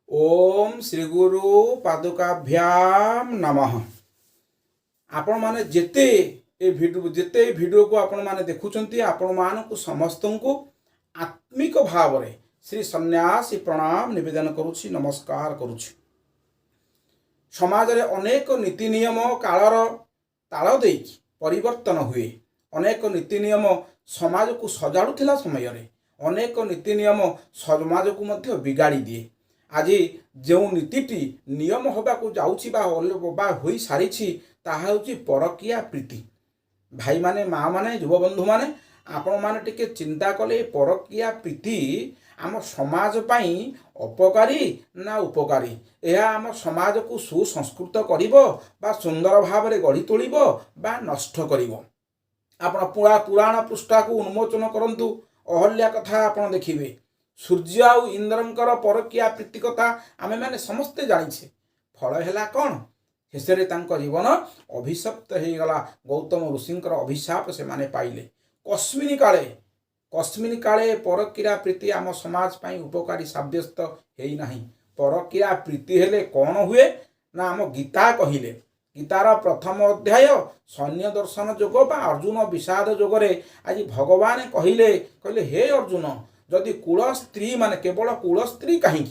ओम श्री गुरु पादुकाभ्याम नमः। आपण माने जेते वीडियो को आपण माने देखुचंती आपण मानकु समस्तंकु आत्मिक भाव रे श्री सन्यासी प्रणाम निवेदन करुछि, नमस्कार करुछि। समाज रे अनेक नीति नियम कालर ताल देकी परिवर्तन हुए। अनेक नीति नियम समाज को सजाड़ुथिला समय रे अनेक नीति नियम समाज को मध्य बिगाड़ी दिए। आज जो नीतिटी नियम होबाकू जाउछि बा होई सारिछि ताहा होछि परकिया प्रीति। भाई माने माँ माने युव बंधु माने आपण माने टिके चिंता कले परकिया प्रीति आम समाज पाई अपकारी ना उपकारी, यह आम समाज को सुसंस्कृत करिवो बा सुंदर भाव रे गढ़ी तोलिवो बा नष्ट करिवो। आपण पुराण पृष्ठा को उन्मोचन करंतु, अहल्या कथा आपण देखिबे। सूर्य आउ इंद्रंकर परकिया प्रीति कथा आमे माने समस्ते जानिछे। फल हैला कौन? शेषरे तांको जीवन अभिशप्त हो गला। गौतम ऋषिंकर अभिशाप से माने पाइले। कस्मिन काले परकिया प्रीति आम समाज पाई उपकारी साब्यस्त हेई नाही। परकिया प्रीति हेले कौन हुए ना आम गीता कहिले। गीतार प्रथम अध्याय सैन्य दर्शन जोग बा अर्जुन विषाद जोगरे आज भगवान कहिले हे अर्जुन, जदि कुल स्त्री माने केवल कुल स्त्री कहीं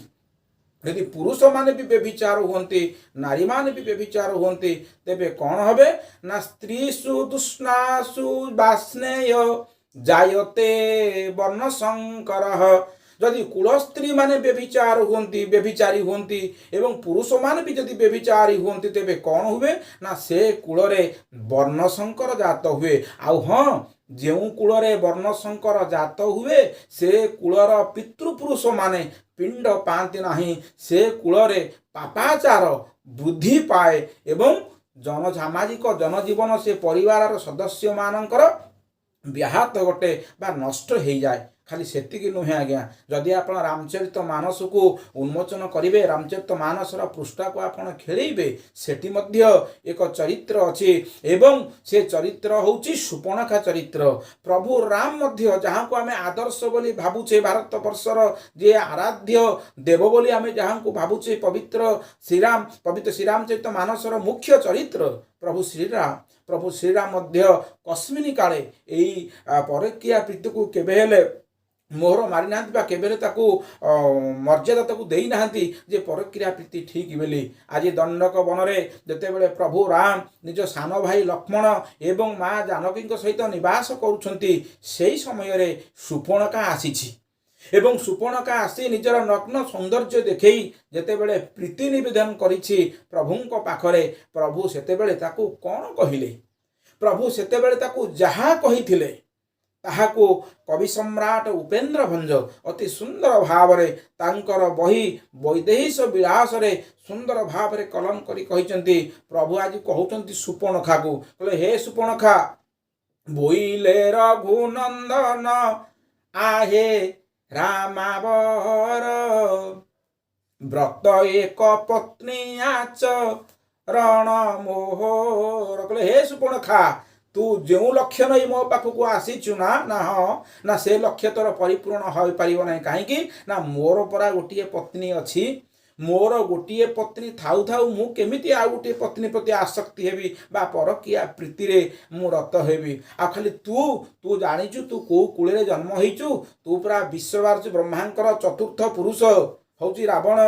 यदि पुरुष माने भी व्यभिचार हुंती, नारी माने भी व्यभिचार हुंती, तेबे कौन हबे ना स्त्रीषु दुष्णासु वास्नेय जायते वर्ण संकरः। जदि कुल स्त्री माने व्यभिचारी हुंती एवं पुरुष माने भी जदि व्यभिचारी हुंती, तेबे कौन हुए ना से कुल रे वर्ण संकर जात हुए। आउ हाँ, जेउ कूलरे वर्ण संकर जात हुए से कूलर पितृपुरुष माने पिंड पाती नाही। से कूलरे पापाचार वृद्धि पाए एवं सामाजिक जनजीवन से परिवार सदस्य मानकर व्याहत गोटे बा नष्ट हो जाए। खाली सेतिकी नुहे आज्ञा, जदि आप रामचरित मानस को उन्मोचन करेंगे, रामचरित मानसर पृष्ठा को आप खेलेबे, सेठी मध्य एक चरित्र अच्छी एवं से चरित्र होची सुपर्णखा चरित्र। प्रभु राम मध्य जहाँ को आम आदर्श बोली भावुचे, भारत वर्षर जे आराध्य देव बोली आम जहाँ को भावुचे, पवित्र श्रीरामचरित मानसर मुख्य चरित्र प्रभु श्रीराम मध्य कस्मिन काले यही परकिया प्रीति को केबे हेले मोहर मारी ना बा केबेले ताकू मर्यादा ताकू देई नाहंती जे परक्रिया प्रीति ठीक बोली। आज दंडक वन में जितेबले प्रभु राम निज सान भाई लक्ष्मण एवं माँ जानकी सहित निवास करुछंती, सेही समय रे सुपर्णखा आसीछि एवं सुपर्णखा आसी निजर नग्न सौंदर्य देखई जितेबले प्रीति निवेदन करिछि प्रभुंक पाखरे। प्रभु सेतेबले ताकू कौन कहिले? प्रभु सेतेबले ताकू जहा कहिथिले ताहाको कवि सम्राट उपेन्द्र भंज अति सुंदर भाव रे तांकर बही वैदेहीश विलास रे सुंदर भाव रे कलम करी कहिचंती। प्रभु आज कहउचंती सुपर्णखा को, कहले हे सुपर्णखा, बोइले रघुनंदन आहे रामावर, व्रत एक पत्नी आचरण मोहर। कहले हे सुपर्णखा, तू जो लक्ष्य नहीं मो पाखक आसीचु ना से लक्ष्य तोर परिपूर्ण हो पारिबो नहीं। कहीं ना मोर परा गोटे पत्नी अच्छी, मोर गोटे पत्नी थाउ थाउ मु केमिति आ गोटे पत्नी प्रति आसक्ति हेबी बा परकिया प्रीति रे मु रत हेबी। आ खाली तू जानिचु तू को कूले जन्म होइचु, तू पूरा विश्ववार ब्रह्मांकर चतुर्थ पुरुष हौची रावण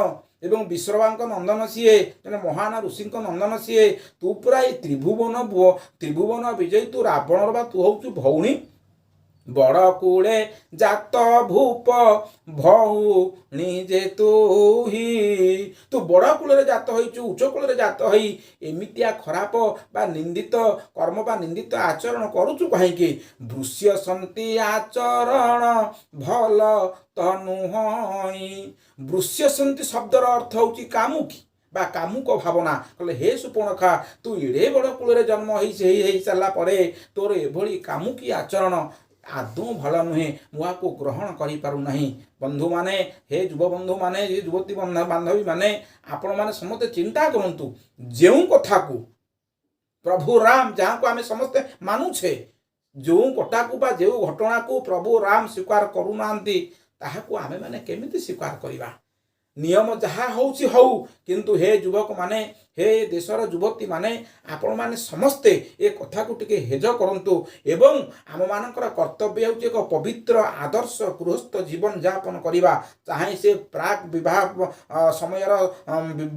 एवं विश्रवांक नंदन सीए जने महान ऋषि नंदन सीए। तू पूरा त्रिभुवन विजयी, तू रावण बा तू हूँ भौणी। बड़ कूले जात भूप भौणी जे तू ही, तू बड़ कूल जात होइचु, उच्च कूल जात होई एमितिया खराप बा निंदित कर्म बा निंदित आचरण करुचु कहीं। वृष्यसंती आचरण भल तनुहई। वृष्यसंती शब्दर अर्थ होची कामुकी बा कामुक भावना। कहले हे सुपर्णखा, तू एड़े बड़ कूल जन्म हो सारा परे तोर एभली कामुकी आचरण आदौ भल नुहे, मुआ को ग्रहण करि पारु नहीं। बंधु माने, हे युव बंधु माने, हे युवती बांधवी माने, आपण माने समस्त चिंता करंतु जेउ कथा को प्रभु राम जहाँ को आमे समस्ते मानुछे, जो कथा को बा जो घटना को प्रभु राम स्वीकार करू नांती, ताहाकू आमे माने केमिति स्वीकार करिबा। नियम जहाँ होउछि हौ किंतु हे युवक माने हे देशर युवती माने आपण माने समस्ते ए कथा को टिके हेज करंतु एवं आम मानकर कर्तव्य होउछि एक पवित्र आदर्श गृहस्थ जीवन यापन करिबा चाहे से प्राक विवाह समयर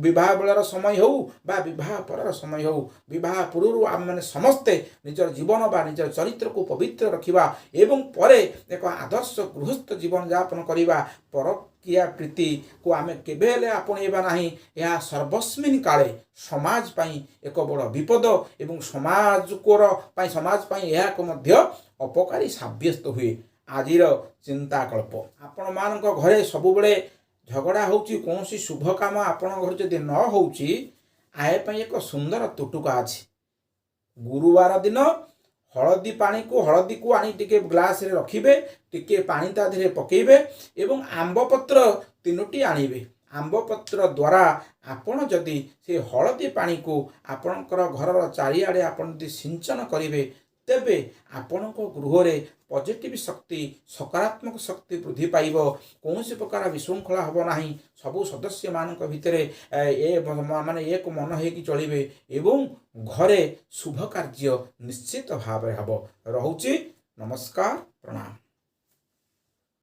विवाह बेलर समय हो बा विवाह परर समय हो विवाह पूर्व आम माने समस्ते निजर जीवन बा निजर चरित्र को पवित्र रखिबा एवं परे एक आदर्श गृहस्थ जीवन यापन करिबा परकिया प्रीति को आमे केबे हेले आपणेबा नाही या सर्वस्मिन काले समाज पाई एक बड़ विपद एवं समाज कोर पाई समाज पाई यह को मध्य अपकारी साब्यस्त हुए आजिर चिंताकल्प आपण मानक घरे सब बेले झगड़ा होउची कोनोसी शुभ काम आपण घर जदि न होउची आए पाई एक सुंदर तुटुका अछि गुरुवार दिन हलदी पानी को हलदी को आनी टिके ग्लास रे रखिबे टिके पानी ता धीरे पकेबे एवं आंब पत्र तीनोटी आनिबे आंब पत्र द्वारा आपण जदि से हलदी पानी को आपणकर घरर चारिआडे आपण जदि सिंचन करिवे तेबे आपण को गृह रे पॉजिटिव शक्ति सकारात्मक शक्ति वृद्धि पाइब कौन प्रकार विशृंखला हब नाही सबु सदस्य मानक भितरे माने एक मन हेकि चलिबे एवं घरे शुभ कार्य निश्चित भाव हब रहुछि नमस्कार प्रणाम।